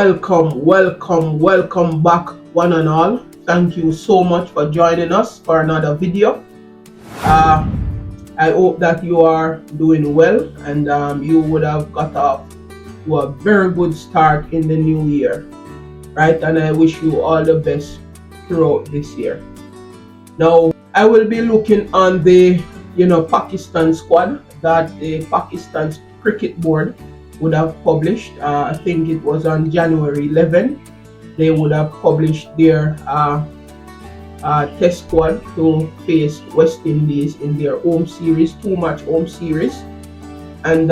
Welcome back, one and all. Thank you so much for joining us for another video. I hope that you are doing well and you would have got off to a very good start in the new year, right? And I wish you all the best throughout this year. Now, I will be looking on the Pakistan squad that the Pakistan cricket board would have published. I think it was on January 11. They would have published their test squad to face West Indies in their home series, 2-match home series. And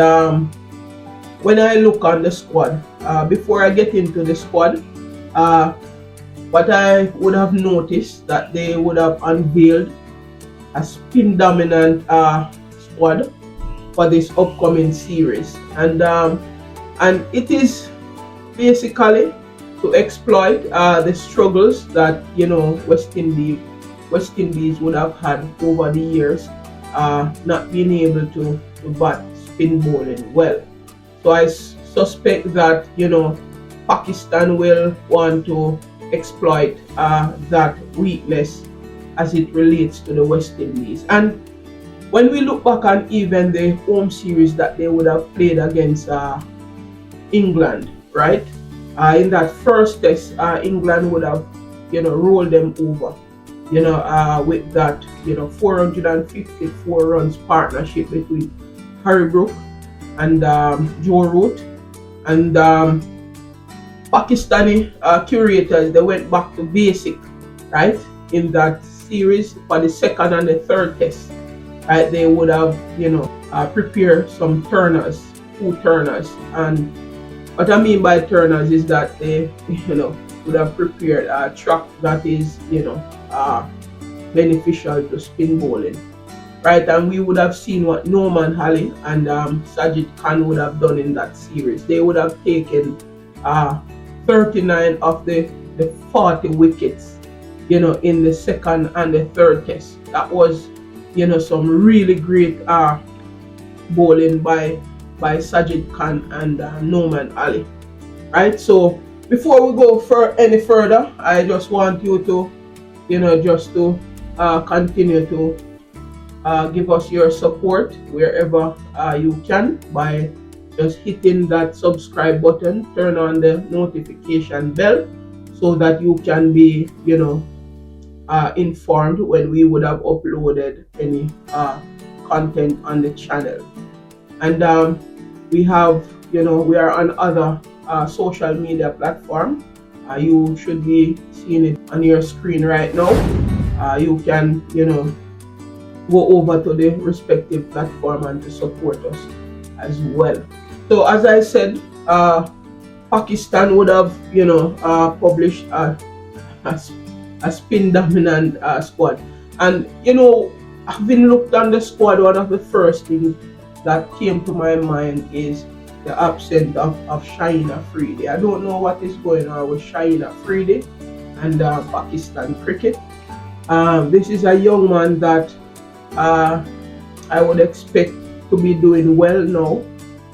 when I look on the squad, before I get into the squad, what I would have noticed that they would have unveiled a spin dominant squad for this upcoming series, and it is basically to exploit the struggles that West Indies would have had over the years, not being able to bat spin bowling well. So I suspect that Pakistan will want to exploit that weakness as it relates to the West Indies. And when we look back on even the home series that they would have played against England, right? In that first test, England would have, rolled them over, with that, 454 runs partnership between Harry Brook and Joe Root. And Pakistani curators, they went back to basic, right? In that series for the second and the third test. Right, they would have, prepared some turners, 2 turners, and what I mean by turners is that they, would have prepared a track that is, beneficial to spin bowling, right? And we would have seen what Norman Halley and Sajid Khan would have done in that series. They would have taken 39 of the 40 wickets, in the second and the third test. That was some really great bowling by Sajid Khan and Norman Ali, right? So before we go any further, I just want you to continue to give us your support wherever you can by just hitting that subscribe button, turn on the notification bell so that you can be informed when we would have uploaded any content on the channel. And we have, we are on other social media platforms. You should be seeing it on your screen right now. You can, go over to the respective platform and to support us as well. So as I said, Pakistan would have, published a spin dominant squad, and having looked on the squad, one of the first things that came to my mind is the absence of Shaheen Afridi. I don't know what is going on with Shaheen Afridi and Pakistan cricket. This is a young man that I would expect to be doing well now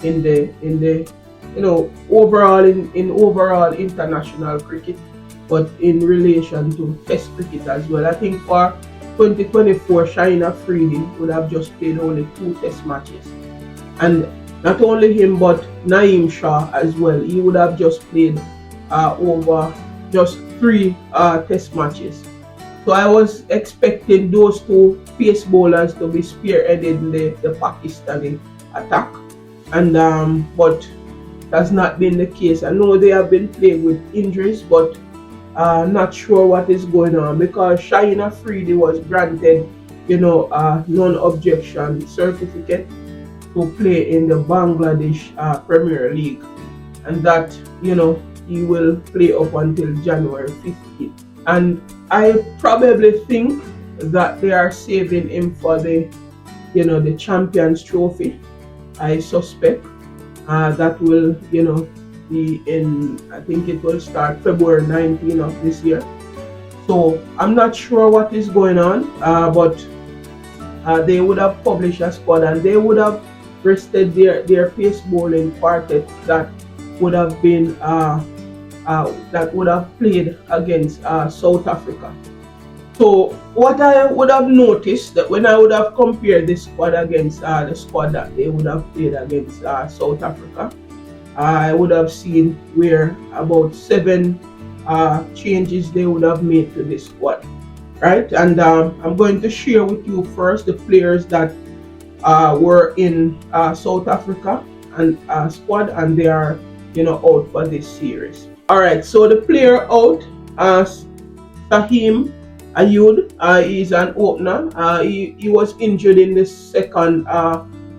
in the overall overall international cricket, but in relation to test cricket as well. I think for 2024, Shaheen Afridi would have just played only 2 test matches. And not only him, but Naeem Shah as well. He would have just played over just 3 test matches. So I was expecting those 2 pace bowlers to be spearheading the Pakistani attack. And but that's not been the case. I know they have been playing with injuries, but not sure what is going on, because Shaheen Afridi was granted, non-objection certificate to play in the Bangladesh Premier League, and that he will play up until January 15th. And I probably think that they are saving him for the Champions Trophy. I suspect that will be in, I think it will start February 19 of this year. So I'm not sure what is going on, but they would have published a squad, and they would have rested their pace bowling quartet that would have been that would have played against South Africa. So what I would have noticed that when I would have compared this squad against the squad that they would have played against South Africa, I would have seen where about 7 changes they would have made to this squad, right? And I'm going to share with you first the players that were in South Africa and squad, and they are out for this series. All right, so the player out, Sahim Ayud, is an opener. He was injured in the second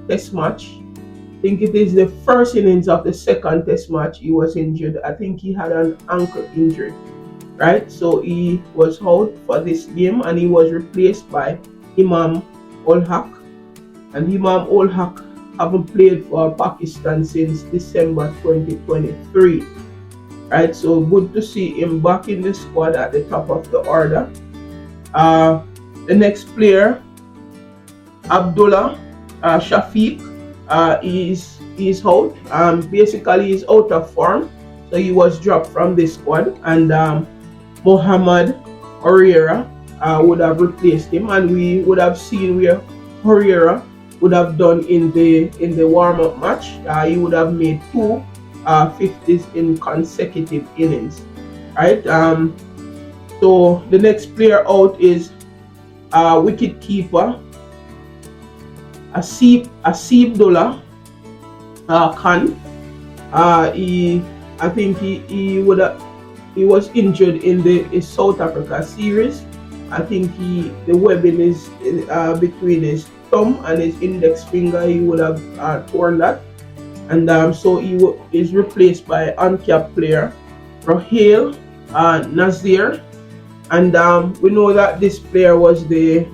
test match. I think it is the first innings of the second test match he was injured. I think he had an ankle injury, right? So he was out for this game, and he was replaced by Imam Ul Haq. And Imam Ul Haq haven't played for Pakistan since December 2023, right? So good to see him back in the squad at the top of the order. The next player, Abdullah Shafiq, is out. Basically, he's out of form, so he was dropped from the squad. And Mohammad Herrera would have replaced him, and we would have seen where Herrera would have done in the warm-up match. He would have made 2 50s in consecutive innings, right? So the next player out is wicket keeper Asibullah Khan. I think he was injured in the South Africa series. I think the webbing is between his thumb and his index finger. He would have torn that, and so he is replaced by uncapped player Raheel Nazir. And we know that this player was the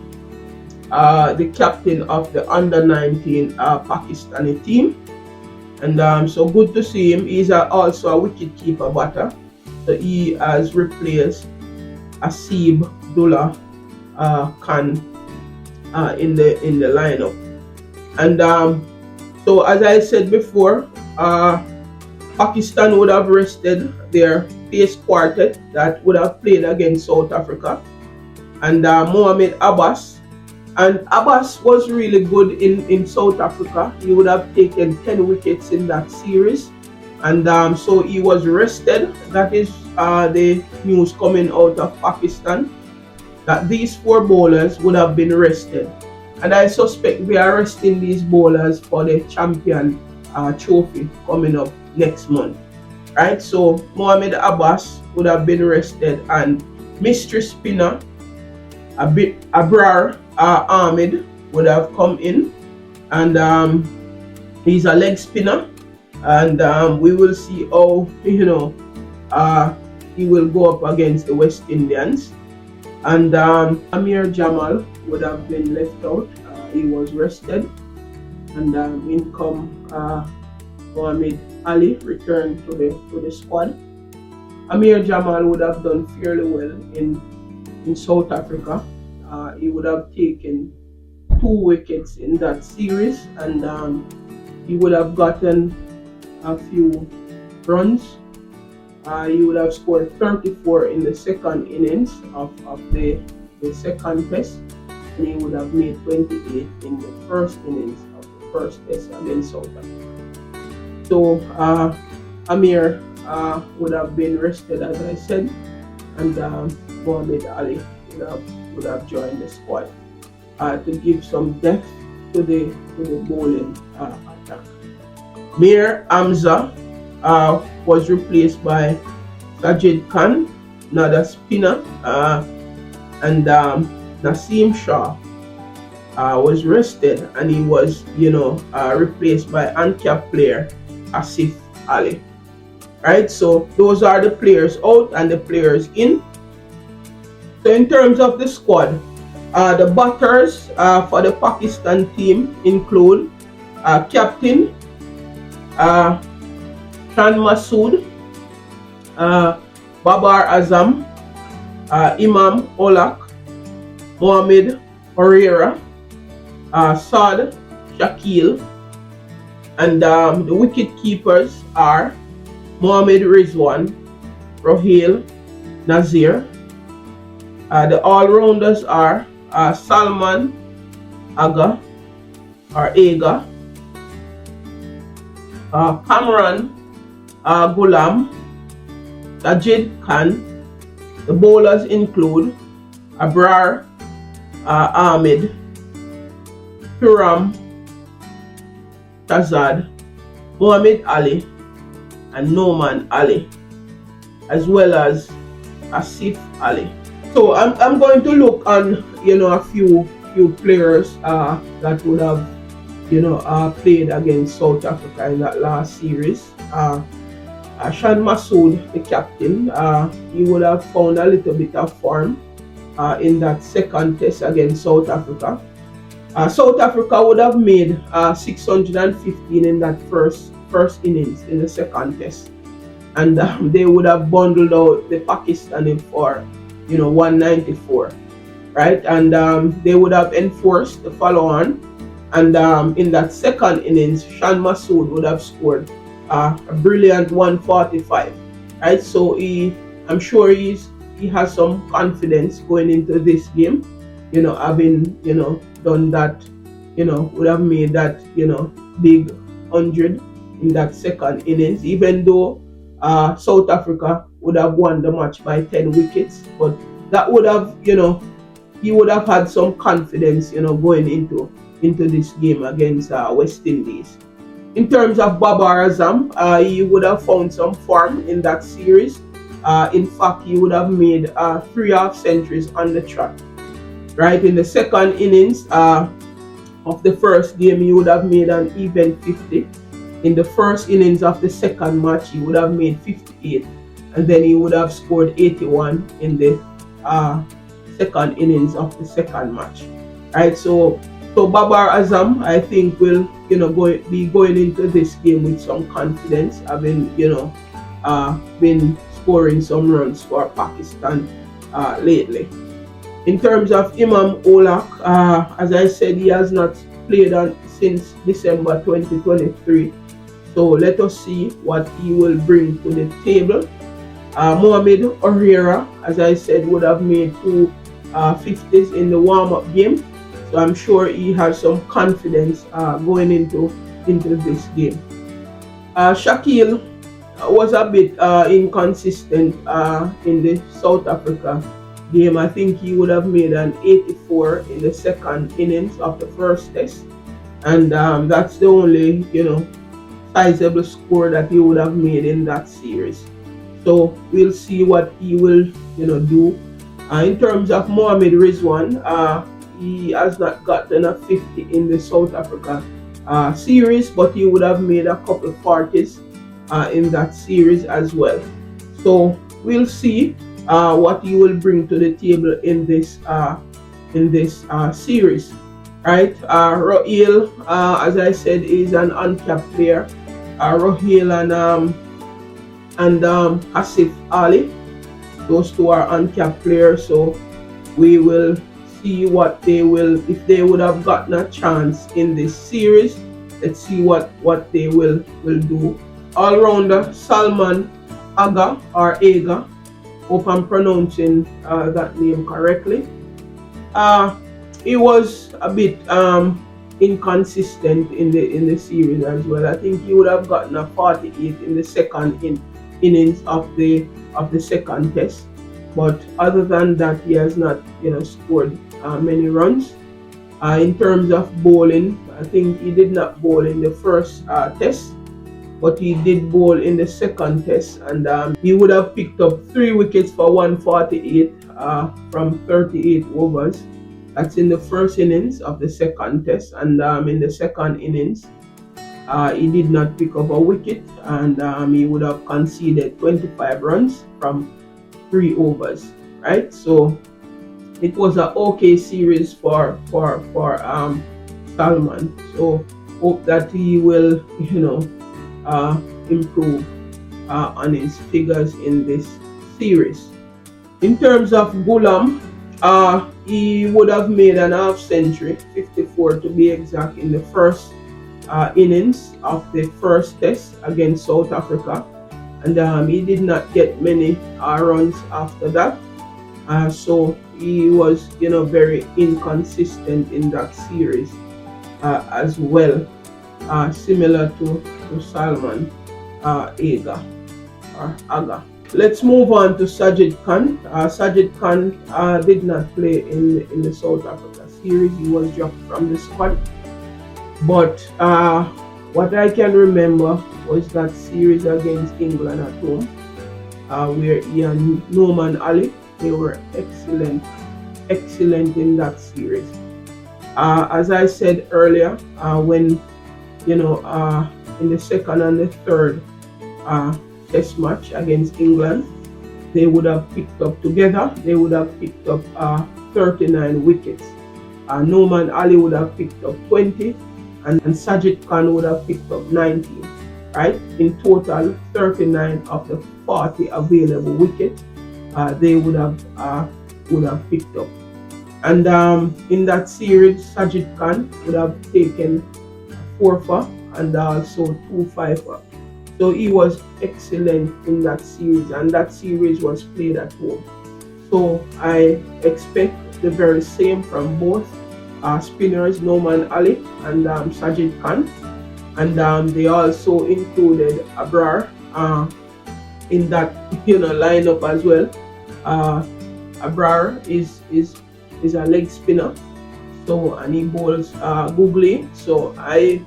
captain of the under-19 Pakistani team, and so good to see him. He's also a wicket-keeper batter, so he has replaced Asibullah Khan in the lineup. And so as I said before, Pakistan would have rested their pace quartet that would have played against South Africa, and Mohamed Abbas. And Abbas was really good in South Africa. He would have taken 10 wickets in that series, and so he was rested. That is the news coming out of Pakistan, that these 4 bowlers would have been rested, and I suspect they are resting these bowlers for the champion trophy coming up next month, right? So Mohamed Abbas would have been rested, and mystery spinner Abrar Ahmed would have come in, and he's a leg spinner, and we will see how he will go up against the West Indians. And Amir Jamal would have been left out. He was rested, and in come Mohamed Ali returned to the squad. Amir Jamal would have done fairly well in South Africa. He would have taken 2 wickets in that series, and he would have gotten a few runs. He would have scored 34 in the second innings of the second test, and he would have made 28 in the first innings of the first test against South Africa. So Amir would have been rested, as I said, and Mohamed Ali would have joined the squad to give some depth to the bowling attack. Mir Hamza was replaced by Sajid Khan, another spinner, and Naseem Shah was rested, and he was replaced by uncapped player Asif Ali. Right, so those are the players out and the players in. So in terms of the squad, the batters for the Pakistan team include captain Shan Masood, Babar Azam, Imam Olak, Mohamed Herrera, Saad Shakil, and the wicket keepers are Mohamed Rizwan, Rohil Nazir. The all-rounders are Salman Aga or Aga, Kamran Ghulam, Sajid Khan. The bowlers include Abrar Ahmed, Hiram Shazad, Muhammad Ali, and Noman Ali, as well as Asif Ali. So I'm going to look on a few players that would have played against South Africa in that last series. Shan Masood, the captain, he would have found a little bit of form in that second test against South Africa. South Africa would have made 615 in that first innings in the second test, and they would have bundled out the Pakistani for 194, right? And they would have enforced the follow on, and in that second innings, Shan Masood would have scored a brilliant 145, right? So I'm sure he has some confidence going into this game, having done that, would have made that big 100 in that second innings, even though South Africa would have won the match by 10 wickets. But that would have, he would have had some confidence, going into this game against West Indies. In terms of Babar Azam, he would have found some form in that series. In fact, he would have made 3 half centuries on the trot. Right, in the second innings of the first game, he would have made an even 50. In the first innings of the second match, he would have made 58, and then he would have scored 81 in the second innings of the second match. Right, so Babar Azam, I think, will be going into this game with some confidence, having been scoring some runs for Pakistan lately. In terms of Imam Olak, as I said, he has not played since December 2023. So let us see what he will bring to the table. Mohamed O'Hara, as I said, would have made 2 50s in the warm-up game. So I'm sure he has some confidence going into this game. Shakil was a bit inconsistent in the South Africa game. I think he would have made an 84 in the second innings of the first test, and that's the only sizable score that he would have made in that series. So we'll see what he will do. In terms of Mohamed Rizwan, he has not gotten a 50 in the South Africa series, but he would have made a couple 40s in that series as well. So we'll see what he will bring to the table in this series, right? Rohil, as I said, is an uncapped player. Rohil and Asif Ali, those two are uncapped players. So we will see what they will, if they would have gotten a chance in this series. Let's see what they will do. All-rounder Salman Aga or Aga, hope I'm pronouncing that name correctly. He was a bit inconsistent in the series as well. I think he would have gotten a 48 in the second innings of the second test, but other than that, he has not scored many runs. In terms of bowling, I think he did not bowl in the first test, but he did bowl in the second test, and he would have picked up 3 wickets for 148 from 38 overs. That's in the first innings of the second test, and in the second innings, he did not pick up a wicket, and he would have conceded 25 runs from 3 overs. Right, so it was an okay series for Salman. So hope that he will improve on his figures in this series. In terms of Ghulam, he would have made an half century, 54 to be exact, in the first innings of the first test against South Africa, and he did not get many runs after that. So he was, very inconsistent in that series as well, similar to Salman Aga. Let's move on to Sajid Khan. Sajid Khan did not play in the South Africa series. He was dropped from the squad. But what I can remember was that series against England at home, where he and Norman Ali, they were excellent in that series. As I said earlier, when in the second and the third test match against England, they would have picked up together. They would have picked up 39 wickets. Norman Ali would have picked up 20, and Sajid Khan would have picked up 19. Right? In total, 39 of the 40 available wickets they would have picked up. And in that series, Sajid Khan would have taken 4 and also 2 So he was excellent in that series, and that series was played at home. So I expect the very same from both spinners, Norman Ali and Sajid Khan. And they also included Abrar in that lineup as well. Abrar is a leg spinner, so, and he bowls googly. So I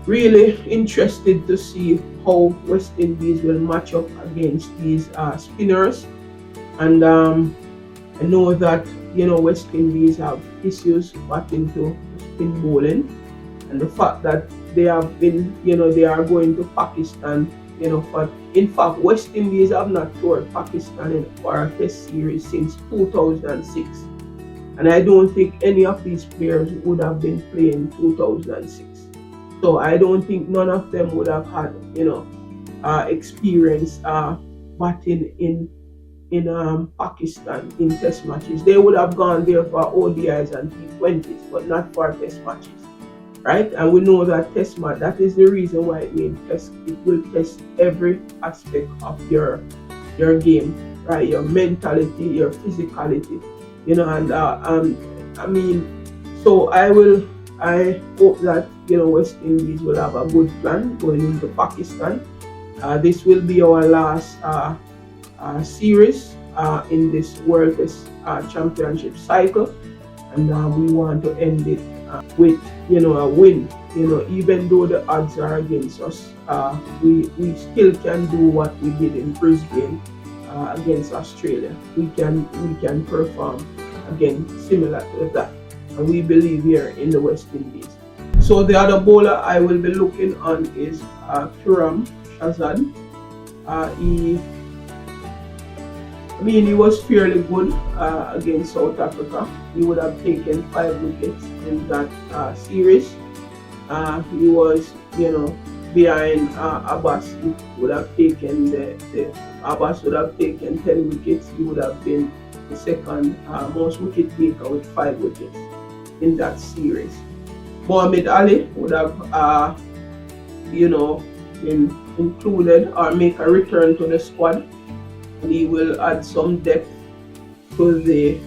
really interested to see how West Indies will match up against these spinners. And I know that West Indies have issues batting to spin bowling, and the fact that they have been, they are going to Pakistan, in fact, West Indies have not toured Pakistan for a test series since 2006. And I don't think any of these players would have been playing 2006. So I don't think none of them would have had, experience batting in Pakistan in test matches. They would have gone there for ODIs and T20s, but not for test matches. Right? And we know that test match, that is the reason why it will test every aspect of your game, right? Your mentality, your physicality, and I mean, so I hope that West Indies will have a good plan going into Pakistan. This will be our last series in this World Test Championship cycle, and we want to end it with a win. Even though the odds are against us, we still can do what we did in Brisbane against Australia. We can perform again similar to that, and we believe here in the West Indies. So the other bowler I will be looking on is Kiram Shazad. He was fairly good against South Africa. He would have taken 5 wickets in that series. He was, behind Abbas. He would have taken Abbas would have taken 10 wickets. He would have been the second most wicket taker with 5 wickets in that series. Mohamed Ali would have, been included or make a return to the squad. He will add some depth to the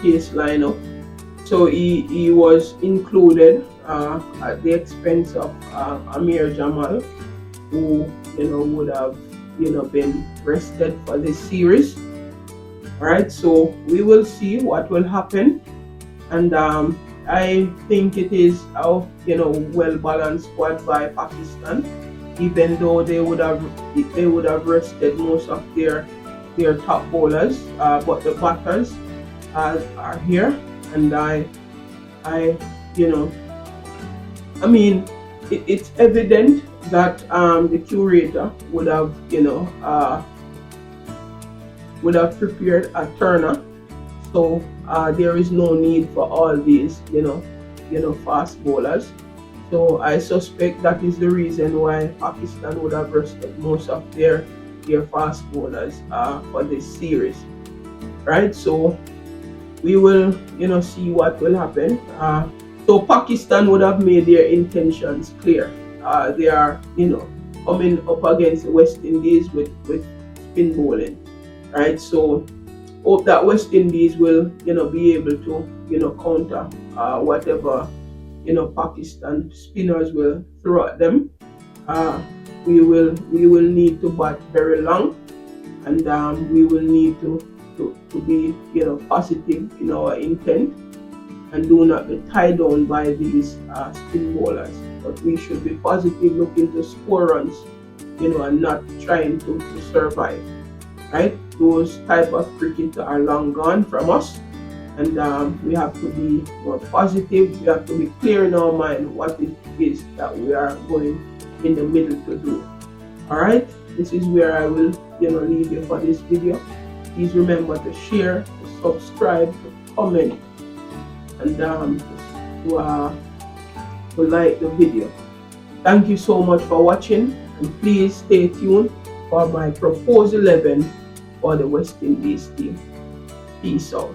pace lineup. So he was included at the expense of Amir Jamal, who would have been rested for this series. Alright, so we will see what will happen, and I think it is a well balanced squad by Pakistan, even though they would have rested most of their top bowlers, but the batters are here, and it's evident that the curator would have prepared a turner, so there is no need for all these fast bowlers. So I suspect that is the reason why Pakistan would have rested most of their fast bowlers for this series, right? So we will see what will happen. So Pakistan would have made their intentions clear. They are coming up against the West Indies with spin bowling, right? So hope that West Indies will, be able to, counter whatever, Pakistan spinners will throw at them. Uh, we will need to bat very long, and we will need to be, positive in our intent, and do not be tied down by these spin bowlers. But we should be positive, looking to score runs, and not trying to survive. Right? Those type of cricket are long gone from us, and we have to be more positive. We have to be clear in our mind what it is that we are going in the middle to do. All right. This is where I will, leave you for this video. Please remember to share, to subscribe, to comment, and to like the video. Thank you so much for watching, and please stay tuned for my proposed 11 for the West Indies team. Peace out.